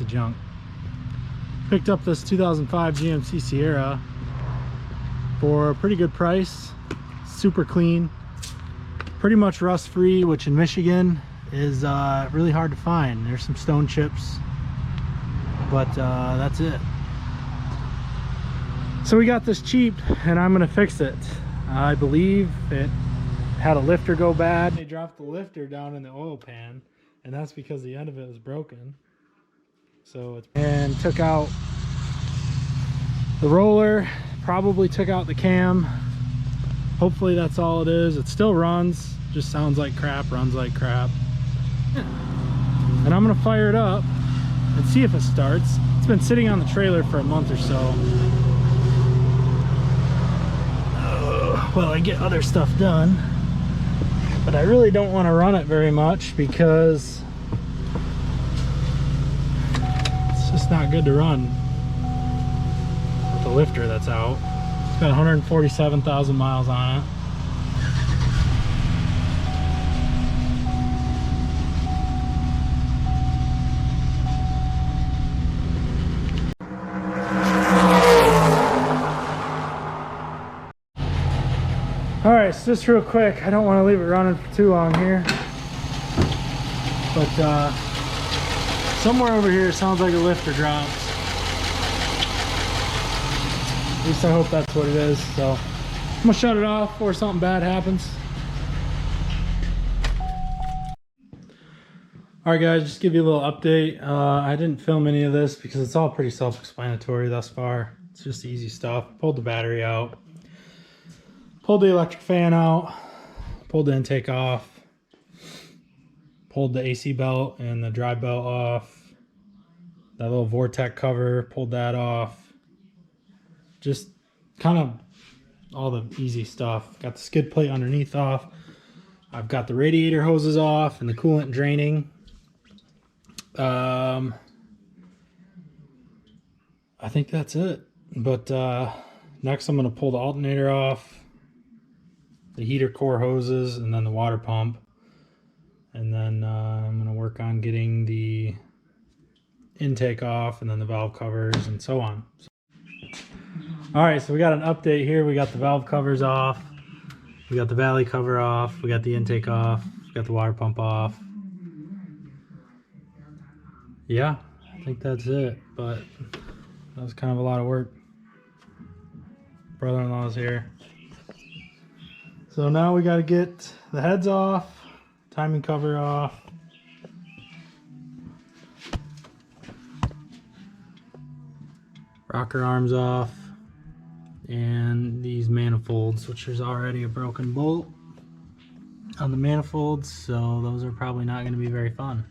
junk. Picked up this 2005 GMC Sierra for a pretty good price. Super clean, pretty much rust free, which in Michigan is really hard to find. There's some stone chips, but that's it. So we got this cheap and I'm gonna fix it. I believe it had a lifter go bad. They dropped the lifter down in the oil pan, and that's because the end of it was broken. So it's, and took out the roller, probably took out the cam. Hopefully that's all it is. It still runs, just sounds like crap, runs like crap. And I'm gonna fire it up and see if it starts. It's been sitting on the trailer for a month or so. Well, I get other stuff done, but I really don't want to run it very much because it's just not good to run with the lifter that's out. It's got 147,000 miles on it. All right, so just real quick, I don't want to leave it running for too long here, but somewhere over here it sounds like a lifter drops. At least I hope that's what it is. So I'm gonna shut it off before something bad happens. All right guys, just give you a little update. I didn't film any of this because it's all pretty self-explanatory thus far. It's just easy stuff. Pulled the battery out. Pulled the electric fan out, pulled the intake off, pulled the AC belt and the drive belt off, that little Vortec cover, pulled that off. Just kind of all the easy stuff. Got the skid plate underneath off. I've got the radiator hoses off and the coolant draining. I think that's it. But next I'm going to pull the alternator off, the heater core hoses, and then the water pump, and then I'm going to work on getting the intake off and then the valve covers and so on. All right, so we got an update here. We got the valve covers off, we got the valley cover off, we got the intake off, we got the water pump off. Yeah, I think that's it, but that was kind of a lot of work. Brother-in-law's here. So now we got to get the heads off, timing cover off, rocker arms off, and these manifolds, which there's already a broken bolt on the manifolds, so those are probably not going to be very fun.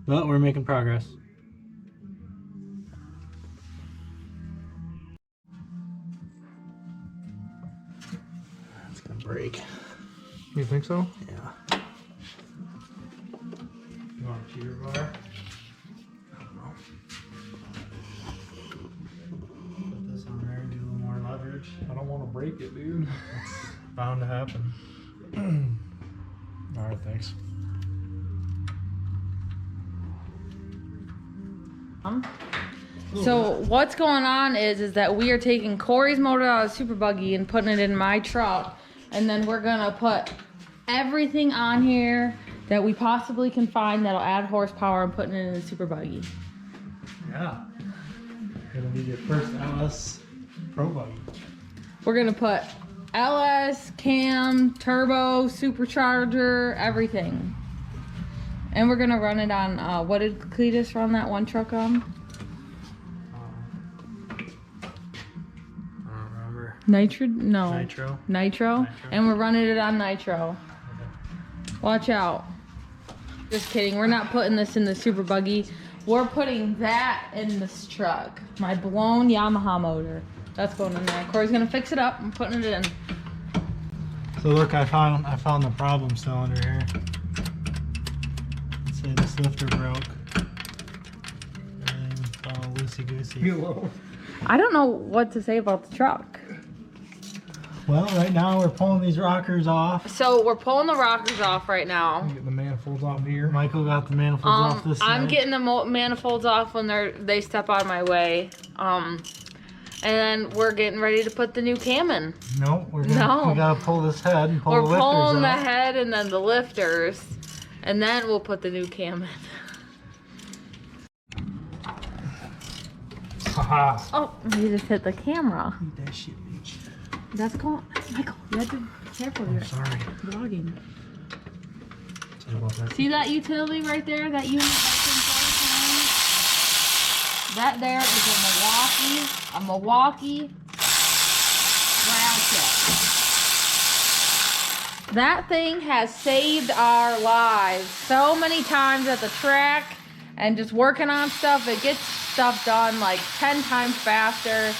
But we're making progress. Break. You think so? Yeah. You want a cheater bar? I don't know. Put this on there and do a little more leverage. I don't want to break it, dude. It's bound to happen. All right, thanks. So what's going on is that we are taking Corey's motor out of the Super Buggy and putting it in my truck, and then we're gonna put everything on here that we possibly can find that'll add horsepower and putting it in the Super Buggy. Yeah. It'll be your first LS Pro Buggy. We're gonna put LS, cam, turbo, supercharger, everything. And we're gonna run it on, what did Cletus run that one truck on? I don't remember. Nitro? No. Nitro. Nitro? And we're running it on nitro. Watch out. Just kidding, we're not putting this in the Super Buggy. We're putting that in this truck. My blown Yamaha motor. That's going in there. Corey's gonna fix it up and putting it in. So look, I found the problem cylinder here. Let's say this lifter broke. And it's all loosey-goosey. I don't know what to say about the truck. Well, right now we're pulling these rockers off. So we're pulling the rockers off right now. Get the manifolds off here. Michael got the manifolds off this side. I'm getting the manifolds off when they step out of my way. And then we're getting ready to put the new cam in. No, we gotta pull this head and pull the lifters We're pulling the out. head and then the lifters, and then we'll put the new cam in. Haha. Oh, you just hit the camera. Eat that shit, bitch. That's cool. Michael, you have to be careful. You're Sorry. vlogging. Sorry about that. See that utility right there? That unit that's inside? That there is a Milwaukee ratchet. That thing has saved our lives so many times at the track and just working on stuff. It gets stuff done like 10 times faster.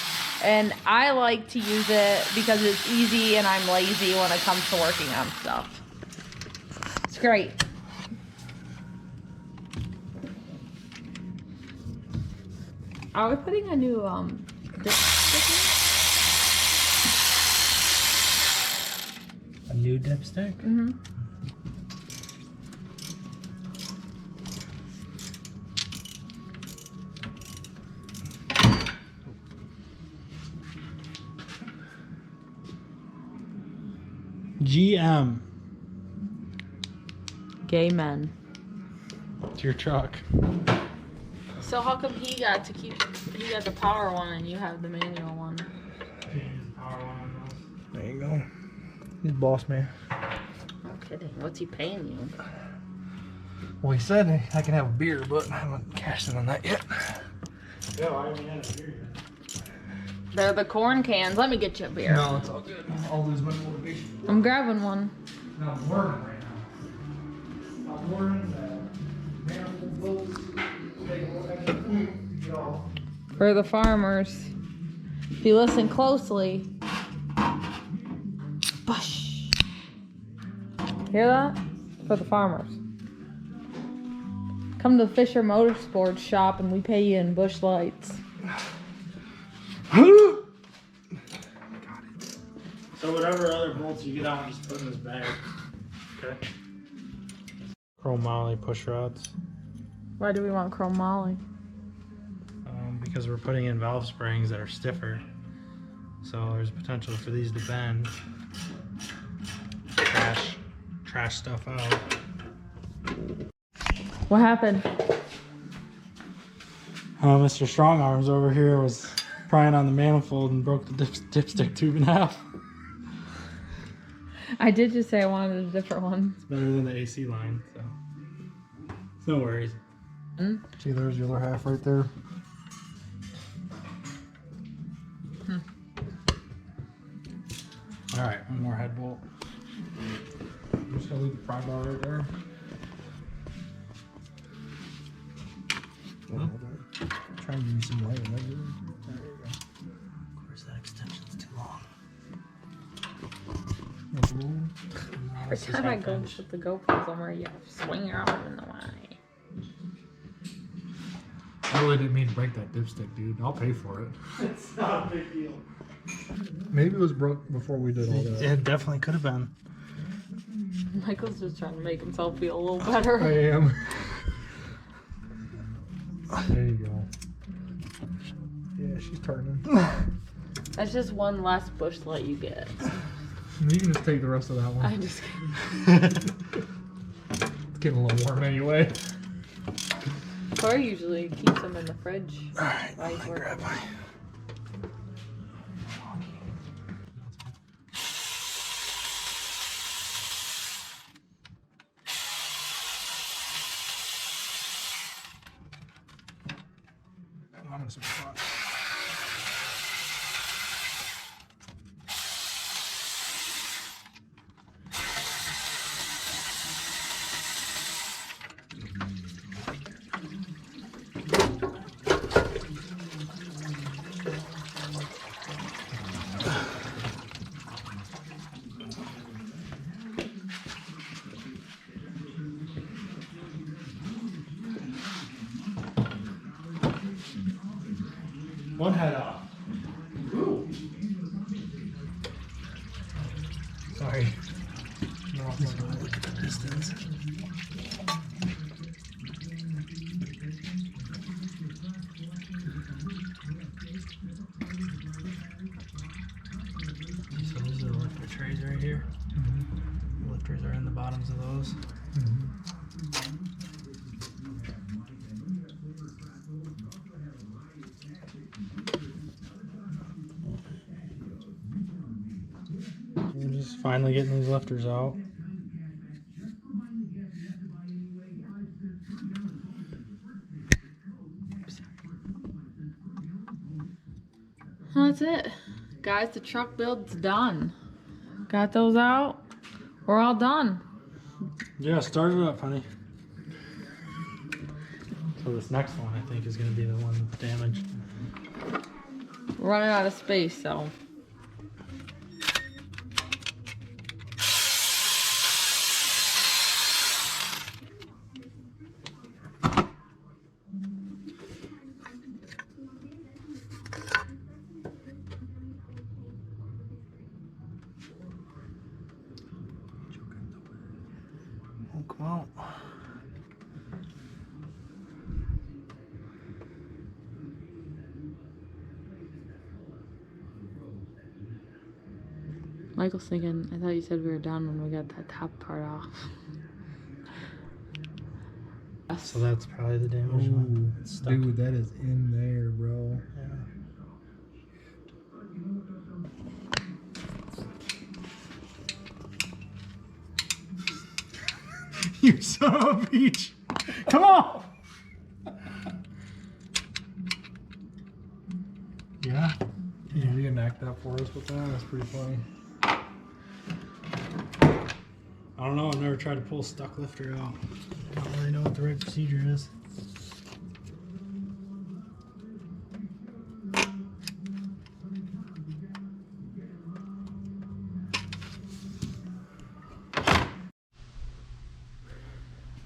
And I like to use it because it's easy and I'm lazy when it comes to working on stuff. It's great. Are we putting a new dipstick A new dipstick? in? Mm-hmm. GM. Gay men. It's your truck. So how come he got the power one and you have the manual one? There you go. He's boss man. No kidding. What's he paying you? Well, he said I can have a beer, but I haven't cashed in on that yet. Yo, I haven't had a beer yet. They're the corn cans. Let me get you a beer. No, it's all good. I'll lose my motivation. I'm grabbing one. No, I'm learning right now. I'm learning that manifold bolts take a little extra oomph to get off. For the farmers. If you listen closely. Bush. Hear that? For the farmers. Come to the Fisher Motorsports shop and we pay you in bush lights. So whatever other bolts you get out, just put in this bag. Okay. Chrome moly push rods. Why do we want chrome moly? Because we're putting in valve springs that are stiffer. So there's potential for these to bend. Trash stuff out. What happened? Mr. Strong Arms over here was prying on the manifold and broke the dipstick tube in half. I did just say I wanted a different one. It's better than the AC line, so it's no worries. See, there's the other half right there. All right, one more head bolt. I'm just gonna leave the pry bar right there. Try and give you some light. There you go. Of course, that extension's too long. Every time I go to put the GoPro somewhere, you have to swing your arm in the way. I really didn't mean to break that dipstick, dude. I'll pay for it. It's not a big deal. Maybe it was broke before we did all that. It definitely could have been. Michael's just trying to make himself feel a little better. I am. There you go. Yeah, she's turning. That's just one less bush light you get. You can just take the rest of that one. I'm just kidding. It's getting a little warm anyway. Corey usually keeps them in the fridge. Alright, while he's working. grab my... I'm gonna spot. One head off. Ooh. Sorry. Look at the pistons. because of those. We're just finally getting these lifters out. That's it. Guys, the truck build's done. Got those out. We're all done. Yeah, start it up, honey. So this next one, I think, is going to be the one that's damaged. We're running out of space, so. Oh, come on. Michael's thinking, I thought you said we were done when we got that top part off. So that's probably the damaged one. It's stuck. Dude, that is in there, bro. Yeah. You son of a bitch! Come on! Yeah. Can you reenact that for us with that? That's pretty funny. I don't know. I've never tried to pull a stuck lifter out. I don't really know what the right procedure is.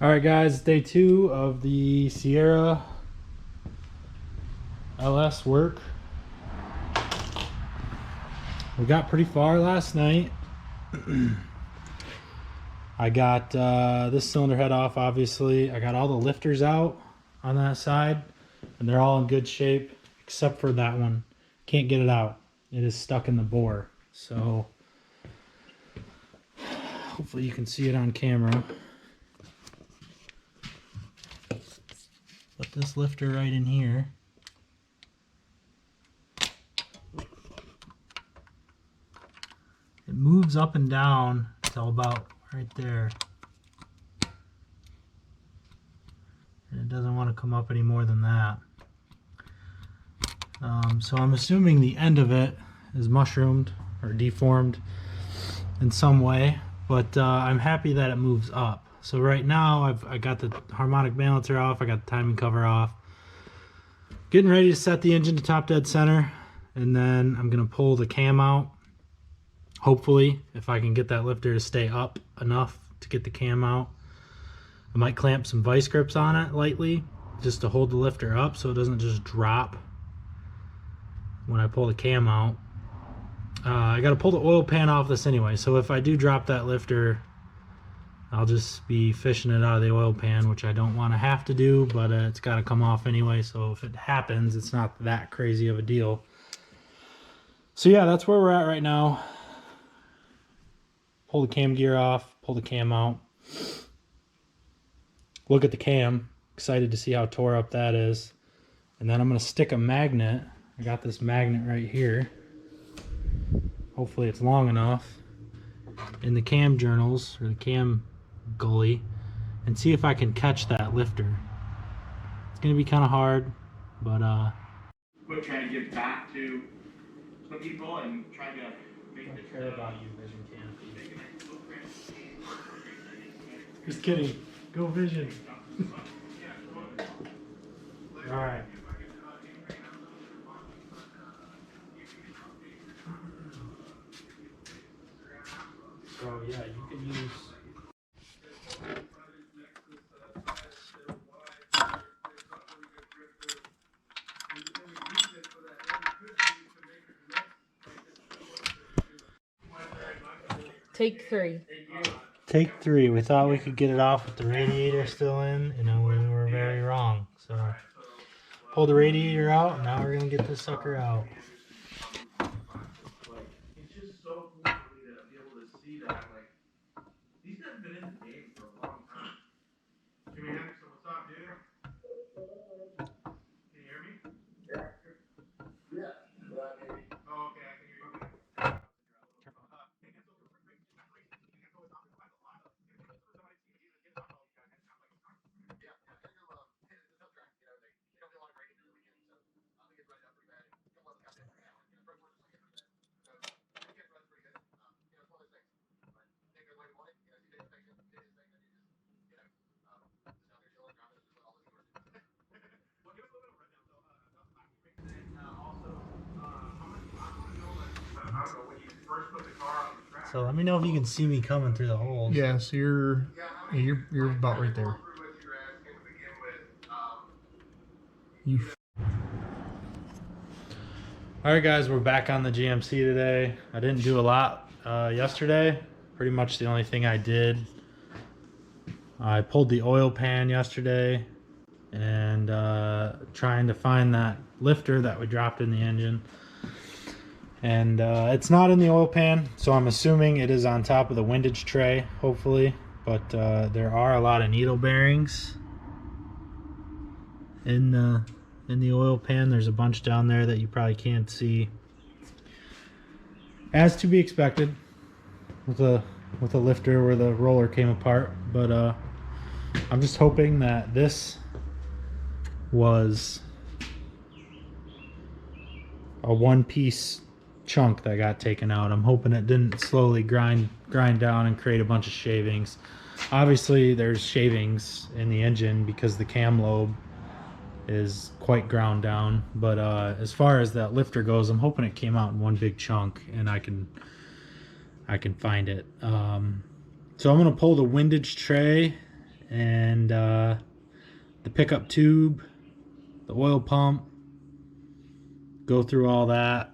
Alright guys, day 2 of the Sierra LS work. We got pretty far last night. I got this cylinder head off, obviously. I got all the lifters out on that side, and they're all in good shape, except for that one. Can't get it out. It is stuck in the bore. So, hopefully you can see it on camera. Put this lifter right in here. It moves up and down till about right there. And it doesn't want to come up any more than that. So I'm assuming the end of it is mushroomed or deformed in some way, but I'm happy that it moves up. So right now I got the harmonic balancer off, I got the timing cover off. Getting ready to set the engine to top dead center, and then I'm gonna pull the cam out. Hopefully, if I can get that lifter to stay up enough to get the cam out. I might clamp some vice grips on it lightly, just to hold the lifter up so it doesn't just drop when I pull the cam out. I gotta pull the oil pan off this anyway, so if I do drop that lifter, I'll just be fishing it out of the oil pan, which I don't want to have to do, but it's got to come off anyway, so if it happens, it's not that crazy of a deal. So yeah, that's where we're at right now. Pull the cam gear off, pull the cam out. Look at the cam. Excited to see how tore up that is. And then I'm going to stick a magnet. I got this magnet right here. Hopefully it's long enough. In the cam journals, or the cam gully, and see if I can catch that lifter. It's going to be kind of hard, but Quit trying to give back to the people and trying to make this care about you, Vision Cam. Just kidding. Go Vision. All right. So yeah, you can use. Take 3. Take 3. We thought we could get it off with the radiator still in. You know, we were very wrong. So, pull the radiator out, and now we're going to get this sucker out. It's just so cool for me to be able to see that, like, these guys have been in the game So let me know if you can see me coming through the holes. Yes, you're about right there. You Alright guys, we're back on the GMC today. I didn't do a lot yesterday. Pretty much the only thing I did, I pulled the oil pan yesterday and trying to find that lifter that we dropped in the engine. And it's not in the oil pan, so I'm assuming it is on top of the windage tray, hopefully. But there are a lot of needle bearings in the oil pan. There's a bunch down there that you probably can't see. As to be expected with a lifter where the roller came apart. But I'm just hoping that this was a one-piece chunk that got taken out. I'm hoping it didn't slowly grind down and create a bunch of shavings. Obviously there's shavings in the engine because the cam lobe is quite ground down, but as far as that lifter goes, I'm hoping it came out in one big chunk and I can find it. So I'm gonna pull the windage tray and the pickup tube, the oil pump, go through all that.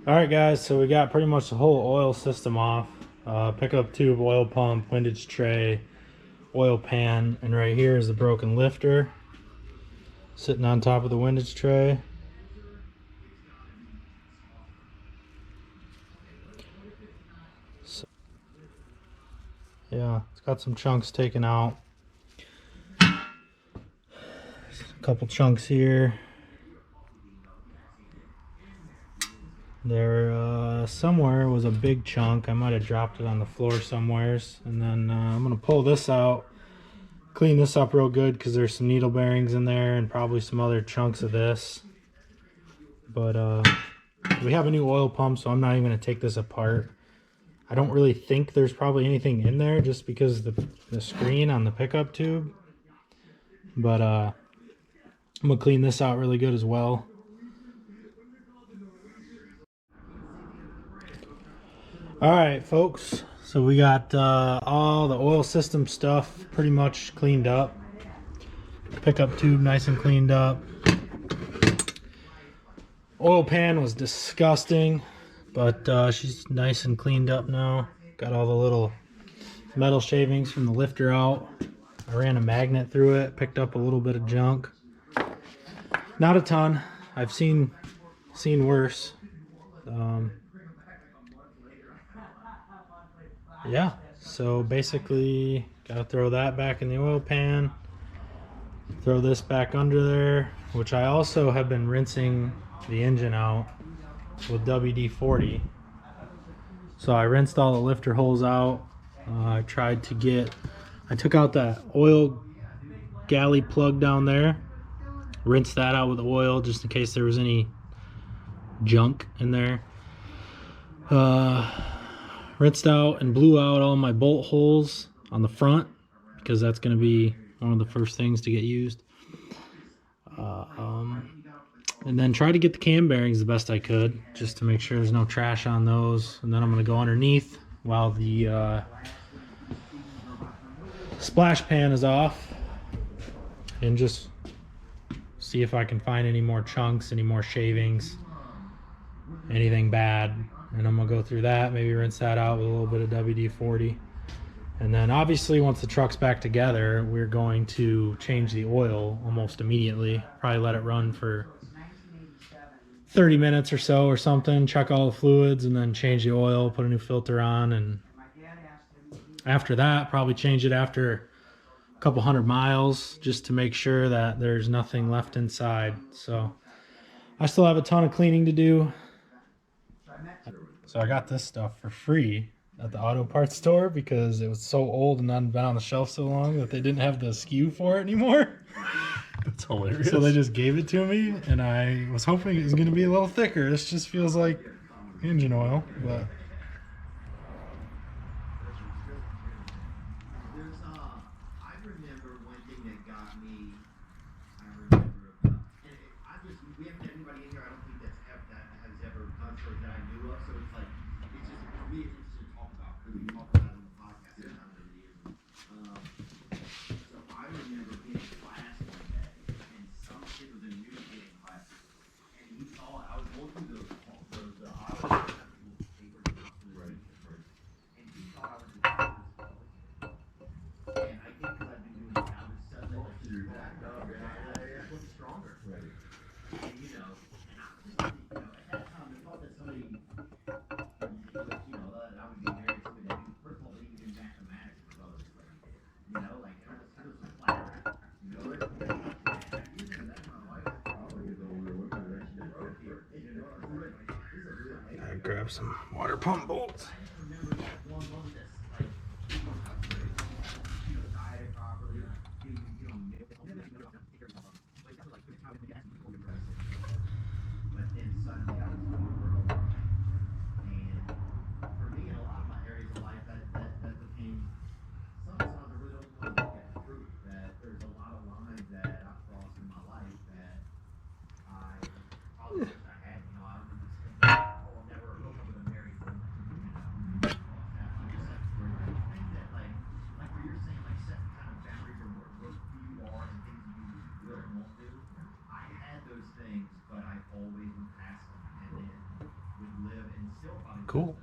Alright guys, so we got pretty much the whole oil system off. Pickup tube, oil pump, windage tray, oil pan, and right here is the broken lifter sitting on top of the windage tray. So, yeah, it's got some chunks taken out. A couple chunks here. There somewhere was a big chunk. I might have dropped it on the floor somewheres. And then I'm gonna pull this out, clean this up real good because there's some needle bearings in there and probably some other chunks of this. But we have a new oil pump, so I'm not even gonna take this apart. I don't really think there's probably anything in there just because the screen on the pickup tube. But I'm gonna clean this out really good as well. Alright folks, so we got all the oil system stuff pretty much cleaned up. Pickup tube nice and cleaned up. Oil pan was disgusting, but she's nice and cleaned up now. Got all the little metal shavings from the lifter out. I ran a magnet through it, picked up a little bit of junk. Not a ton. I've seen worse. Yeah, so basically gotta throw that back in the oil pan, throw this back under there, which I also have been rinsing the engine out with WD-40. So I rinsed all the lifter holes out. I took out that oil galley plug down there, rinsed that out with oil just in case there was any junk in there. Rinsed out and blew out all my bolt holes on the front because that's going to be one of the first things to get used. And then try to get the cam bearings the best I could just to make sure there's no trash on those. And then I'm going to go underneath while the splash pan is off and just see if I can find any more chunks, any more shavings, anything bad. And I'm gonna go through that, maybe rinse that out with a little bit of WD-40 And then obviously once the truck's back together, we're going to change the oil almost immediately. Probably let it run for 30 minutes or so or something, check all the fluids, and then change the oil, put a new filter on. And after that, probably change it after a couple 100 miles just to make sure that there's nothing left inside. So I still have a ton of cleaning to do. So I got this stuff for free at the auto parts store because it was so old and hadn't been on the shelf so long that they didn't have the SKU for it anymore. That's hilarious. So they just gave it to me, and I was hoping it was going to be a little thicker. This just feels like engine oil, but I remember one thing that got me. And we haven't had anybody in here. I don't think that has ever done something that I knew of. So it's like it's just for me, it's interesting to talk about because we talk about it on the podcast and not the videos. So I remember being in class one day, and some kid was a new kid in class, and he saw I was going through those aisles, and he thought I was just. And I think because I've been doing it now, it's suddenly like you're back up, looks stronger. Right. And and I was just thinking, at that time, I thought that somebody, that I would be married to somebody that knew, first of all, they even knew mathematics was other than what he did. It was some flattery. I grab some water pump bolts. Cool.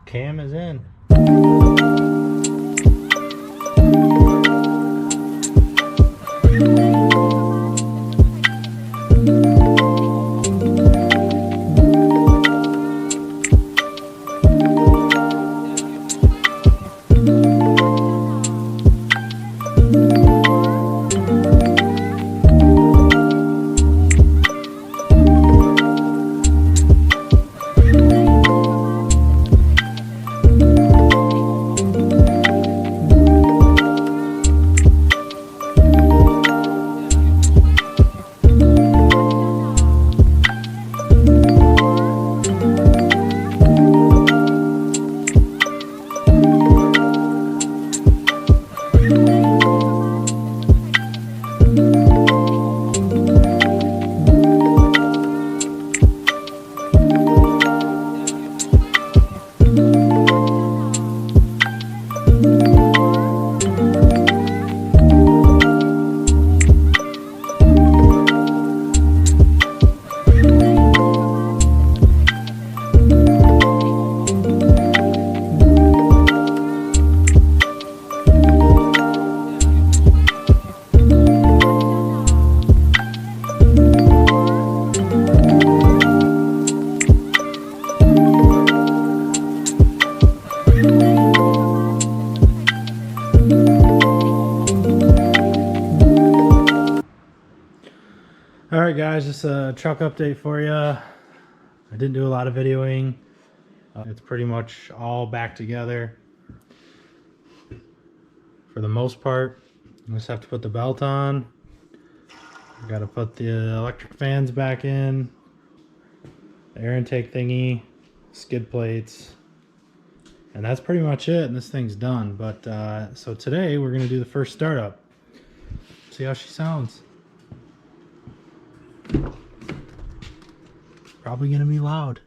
Cam is in. Alright guys, just a truck update for you. I didn't do a lot of videoing. It's pretty much all back together for the most part. I just have to put the belt on. I gotta put the electric fans back in, the air intake thingy, skid plates, and that's pretty much it, and this thing's done. But so today we're gonna do the first startup. See how she sounds. Probably gonna be loud.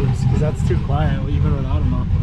moves because that's too quiet even without a muffler.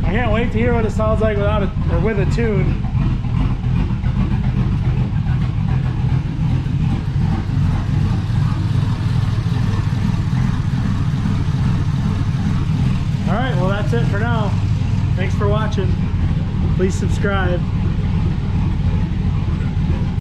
I can't wait to hear what it sounds like without a, or with a tune. Alright, well that's it for now. Thanks for watching. Please subscribe.